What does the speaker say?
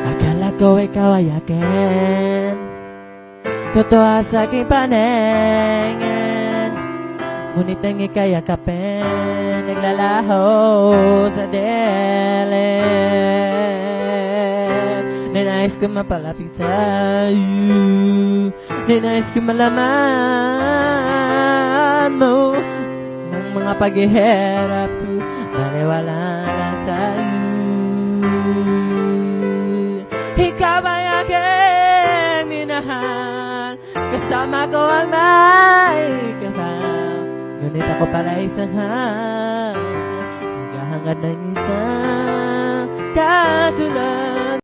Akala ko ikaw ay akin, totoo sa aking paningin, ngunit ang ika'y yakapin, naglalaho sa dilim. Ninais ko mapalapit sa'yo, ninais ko malaman mo ng mga paghihirap ko, baliwala na sa'yo. Ikaw ay aking minahal, kasama ko ang may kapal, ngunit ako pala isang hangad, naghahangad ng isang katulad.